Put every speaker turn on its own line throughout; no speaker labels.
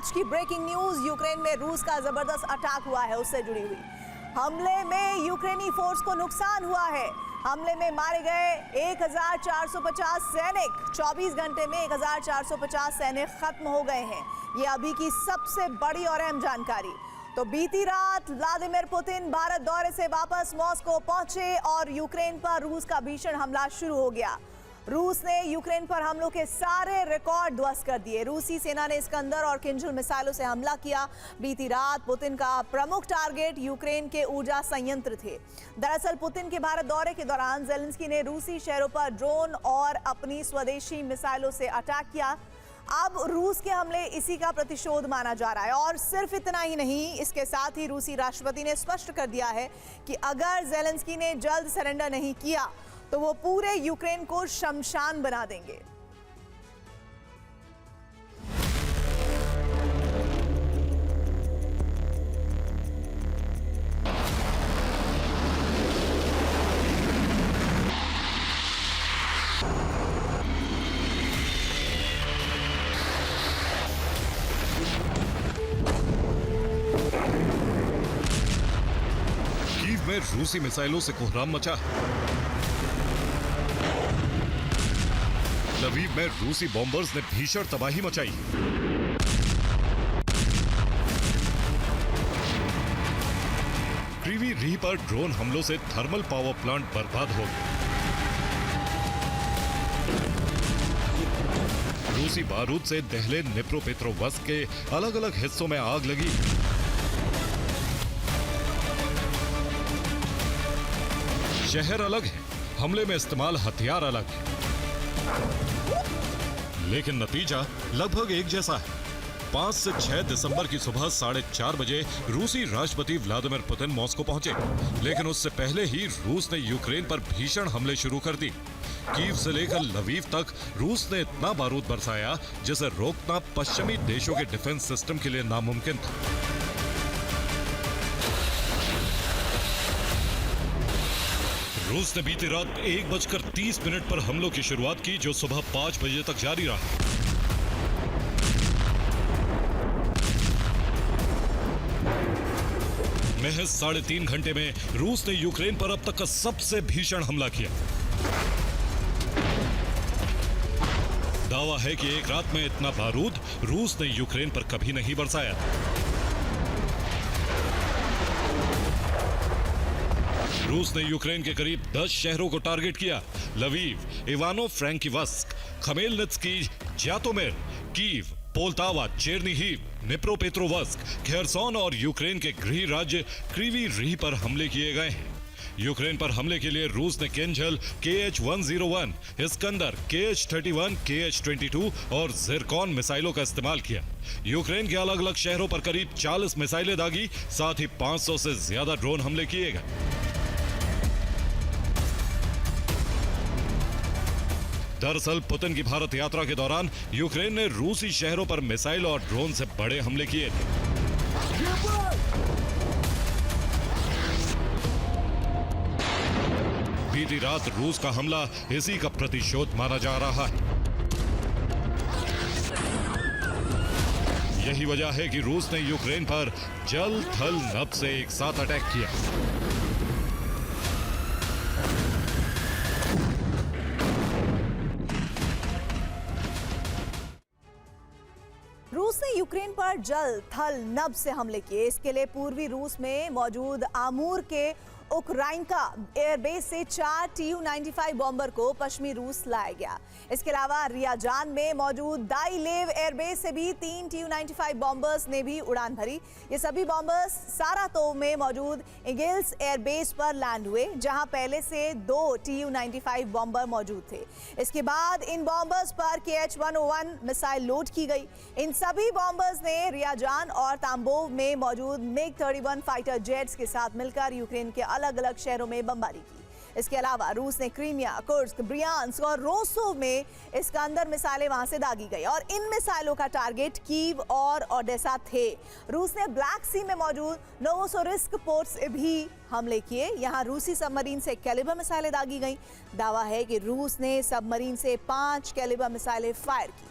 आज की breaking news, Ukraine में रूस का जबरदस्त अटैक हुआ है, उससे जुड़ी हुई। हमले में यूक्रेनी फोर्स को नुकसान हुआ है। हमले में मारे गए 1450 सैनिक। 24 घंटे में 1450 सैनिक खत्म हो गए हैं। ये अभी की सबसे बड़ी और अहम जानकारी। तो बीती रात व्लादिमीर पुतिन भारत दौरे से वापस मॉस्को पहुंचे और यूक्रेन पर रूस का भीषण हमला शुरू हो गया। रूस ने यूक्रेन पर हमलों के सारे रिकॉर्ड ध्वस्त कर दिए। रूसी सेना ने इस्कंदर और किंजल मिसाइलों से हमला किया। बीती रात पुतिन का प्रमुख टारगेट यूक्रेन के ऊर्जा संयंत्र थे। दरअसल पुतिन के भारत दौरे के दौरान जेलेंस्की ने रूसी शहरों पर ड्रोन और अपनी स्वदेशी मिसाइलों से अटैक किया। अब रूस के हमले इसी का प्रतिशोध माना जा रहा है। और सिर्फ इतना ही नहीं, इसके साथ ही रूसी राष्ट्रपति ने स्पष्ट कर दिया है कि अगर जेलेंस्की ने जल्द सरेंडर नहीं किया तो वो पूरे यूक्रेन को शमशान बना देंगे।
कीव में रूसी मिसाइलों से कोहराम मचा। लवीव में रूसी बॉम्बर्स ने भीषण तबाही मचाई। क्रीवी रीह पर ड्रोन हमलों से थर्मल पावर प्लांट बर्बाद हो गए। रूसी बारूद से दहले निप्रोपेट्रोवस्क के अलग अलग हिस्सों में आग लगी। शहर अलग है, हमले में इस्तेमाल हथियार अलग है, लेकिन नतीजा लगभग एक जैसा है। 5 से 6 दिसंबर की सुबह 4:30 बजे रूसी राष्ट्रपति व्लादिमीर पुतिन मॉस्को पहुंचे, लेकिन उससे पहले ही रूस ने यूक्रेन पर भीषण हमले शुरू कर दी। कीव से लेकर लवीव तक रूस ने इतना बारूद बरसाया जिसे रोकना पश्चिमी देशों के डिफेंस सिस्टम के लिए नामुमकिन था। रूस ने बीती रात 1:30 पर हमलों की शुरुआत की, जो सुबह 5 बजे तक जारी रहा। महज 3.5 घंटे में रूस ने यूक्रेन पर अब तक का सबसे भीषण हमला किया। दावा है कि एक रात में इतना बारूद रूस ने यूक्रेन पर कभी नहीं बरसाया। रूस ने यूक्रेन के करीब 10 शहरों को टारगेट किया। लवीव, इवानो-फ्रैंकिवस्क, खमेलनित्स्की, ज्यातोमिर, कीव, पोल्टावा, चेरनीहिव, निप्रोपेट्रोवस्क, खेरसोन और यूक्रेन के गृह राज्य क्रीवी रीह पर हमले किए गए हैं। यूक्रेन पर हमले के लिए रूस ने Kinjal, KH-101, Iskander, KH-31, KH-22 और जिरकॉन मिसाइलों का इस्तेमाल किया। यूक्रेन के अलग अलग शहरों पर करीब 40 मिसाइलें दागी, साथ ही 500 से ज्यादा ड्रोन हमले किए गए। दरअसल पुतिन की भारत यात्रा के दौरान यूक्रेन ने रूसी शहरों पर मिसाइल और ड्रोन से बड़े हमले किए थे। बीती रात रूस का हमला इसी का प्रतिशोध माना जा रहा है। यही वजह है कि रूस ने यूक्रेन पर जल, थल, नभ से एक साथ अटैक किया।
रूस ने यूक्रेन पर जल, थल, नभ से हमले किए। इसके लिए पूर्वी रूस में मौजूद आमूर के उक्राइनका एयरबेस से 4 Tu-95 बॉम्बर को पश्चिमी रूस लाया गया। इसके अलावा रियाजान में मौजूद दाइलेव एयरबेस से भी 3 Tu-95 बॉम्बर्स ने भी उड़ान भरी। ये सभी बॉम्बर्स सारातोव में मौजूद इगिल्स एयरबेस पर लैंड हुए, जहां पहले से 2 Tu-95 बॉम्बर मौजूद थे। इसके बाद इन बॉम्बर्स पर KH-101 मिसाइल लोड की गई। इन सभी बॉम्बर्स ने रियाजान और तांबोव में मौजूद MiG-31 फाइटर जेट्स के साथ मिलकर यूक्रेन के अलग अलग शहरों में बमबारी की। इसके अलावा रूस ने क्रीमिया, कुर्स्क, ब्रियांस्क और रोस्टोव में इस्कंदर मिसाइलें वहां से दागी गई और इन मिसाइलों का टारगेट कीव और ओडेसा थे। रूस ने ब्लैक सी में मौजूद नोवोसिबिर्स्क पोर्ट से भी हमले किए। यहां रूसी सबमरीन से कैलिबर मिसाइलें दागी गई। दावा है कि रूस ने सबमरीन से 5 कैलिबर मिसाइलें फायर की।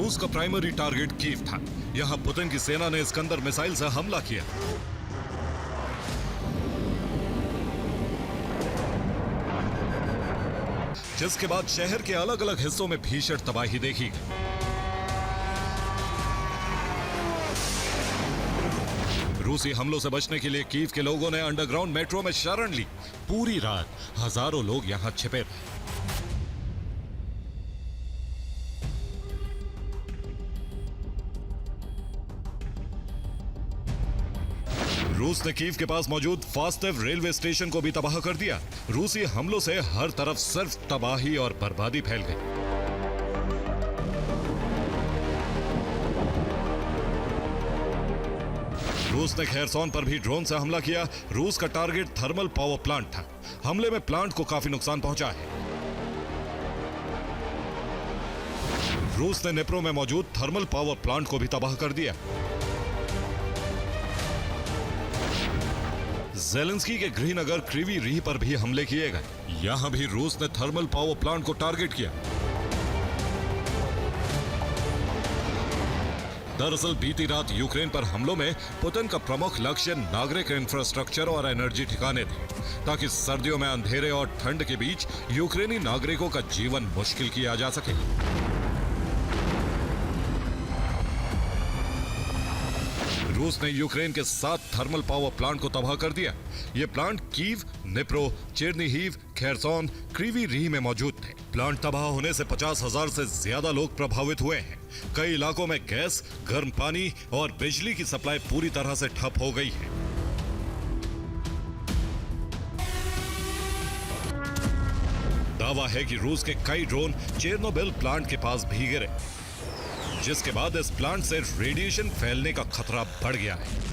रूस का प्राइमरी टारगेट कीव था। यहाँ पुतिन की सेना ने इस्कंदर मिसाइल से हमला किया। जिसके बाद शहर के अलग अलग हिस्सों में भीषण तबाही देखी गई। रूसी हमलों से बचने के लिए कीव के लोगों ने अंडरग्राउंड मेट्रो में शरण ली। पूरी रात हजारों लोग यहां छिपे रहे। रूस ने कीव के पास मौजूद फास्टेव रेलवे स्टेशन को भी तबाह कर दिया। रूसी हमलों से हर तरफ सिर्फ तबाही और बर्बादी फैल गई। रूस ने खेरसोन पर भी ड्रोन से हमला किया। रूस का टारगेट थर्मल पावर प्लांट था। हमले में प्लांट को काफी नुकसान पहुंचा है। रूस ने नेप्रो में मौजूद थर्मल पावर प्लांट को भी तबाह कर दिया। ज़ेलेंस्की के गृहनगर क्रीवी रीह पर भी हमले किए गए। यहां भी रूस ने थर्मल पावर प्लांट को टारगेट किया। दरअसल बीती रात यूक्रेन पर हमलों में पुतिन का प्रमुख लक्ष्य नागरिक इंफ्रास्ट्रक्चर और एनर्जी ठिकाने थे, ताकि सर्दियों में अंधेरे और ठंड के बीच यूक्रेनी नागरिकों का जीवन मुश्किल किया जा सके। रूस ने यूक्रेन के 7 थर्मल पावर प्लांट को तबाह कर दिया। ये plant Kyiv, Dnipro, Chernihiv, Kherson, Kryvyi Rih में मौजूद थे। प्लांट तबाह होने से 50,000 से ज्यादा लोग प्रभावित हुए हैं। कई इलाकों में गैस, गर्म पानी और बिजली की सप्लाई पूरी तरह से ठप हो गई है। दावा है कि रूस के कई ड्रोन चेरनोबिल प्लांट के पास भी गिरे, जिसके बाद इस प्लांट से रेडिएशन फैलने का खतरा बढ़ गया है।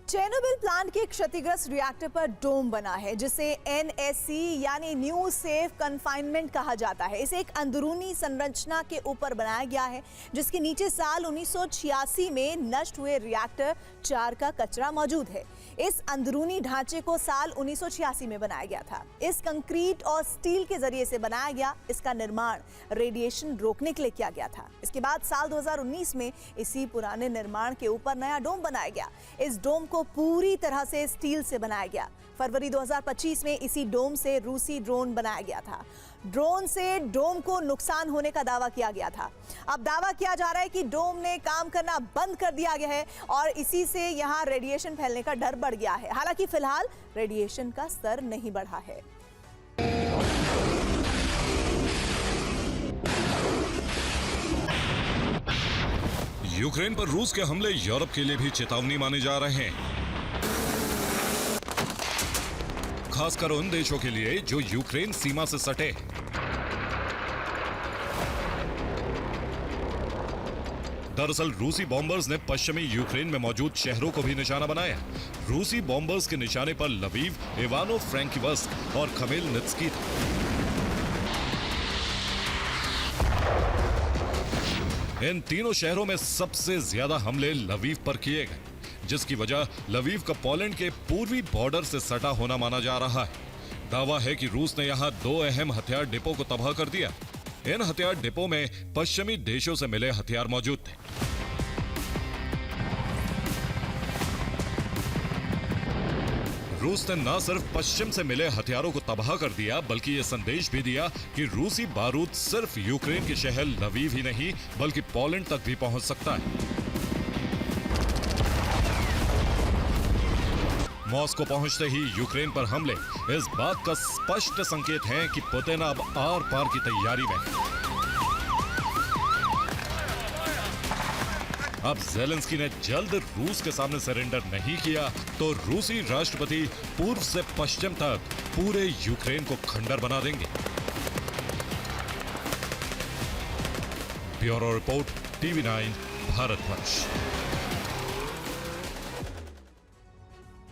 चेरनोबिल प्लांट के क्षतिग्रस्त रिएक्टर पर डोम बना है, जिसे NSC यानी न्यू सेफ कन्फाइनमेंट कहा जाता है। इसे एक अंदरूनी संरचना के ऊपर बनाया गया है, जिसके नीचे साल 1986 में नष्ट हुए रिएक्टर 4 का कचरा मौजूद है। इस अंदरूनी ढांचे को साल 1986 में बनाया गया था। इस कंक्रीट और स्टील के जरिए से बनाया गया। इसका निर्माण रेडिएशन रोकने के लिए किया गया था। इसके बाद साल 2019 में इसी पुराने निर्माण के ऊपर नया डोम बनाया गया। इस डोम को पूरी तरह से स्टील से बनाया गया। फरवरी 2025 में इसी डोम से रूसी ड्रोन बनाया गया था। ड्रोन से डोम को नुकसान होने का दावा किया गया था। अब दावा किया जा रहा है कि डोम ने काम करना बंद कर दिया गया है और इसी से यहां रेडिएशन फैलने का डर बढ़ गया है। हालांकि फिलहाल रेडिएशन का स्तर नहीं बढ़ा है।
यूक्रेन पर रूस के हमले यूरोप के लिए भी चेतावनी माने जा रहे हैं, खासकर उन देशों के लिए जो यूक्रेन सीमा से सटे। दरअसल रूसी बॉम्बर्स ने पश्चिमी यूक्रेन में मौजूद शहरों को भी निशाना बनाया। रूसी बॉम्बर्स के निशाने पर लवीव, इवानो फ्रैंकिवस्क और खमेलनित्स्की था। इन तीनों शहरों में सबसे ज्यादा हमले लवीव पर किए गए, जिसकी वजह लवीव का पोलैंड के पूर्वी बॉर्डर से सटा होना माना जा रहा है। दावा है कि रूस ने यहां 2 अहम हथियार डिपो को तबाह कर दिया। इन हथियार डिपो में पश्चिमी देशों से मिले हथियार मौजूद थे। रूस ने न सिर्फ पश्चिम से मिले हथियारों को तबाह कर दिया, बल्कि ये संदेश भी दिया कि रूसी बारूद सिर्फ यूक्रेन के शहर लवीव ही नहीं बल्कि पोलैंड तक भी पहुंच सकता है। मॉस्को पहुंचते ही यूक्रेन पर हमले इस बात का स्पष्ट संकेत है कि पुतिन अब आर पार की तैयारी में है। अब ज़ेलेंस्की ने जल्द रूस के सामने सरेंडर नहीं किया तो रूसी राष्ट्रपति पूर्व से पश्चिम तक पूरे यूक्रेन को खंडर बना देंगे। Bureau report, TV9 Bharatvarsh.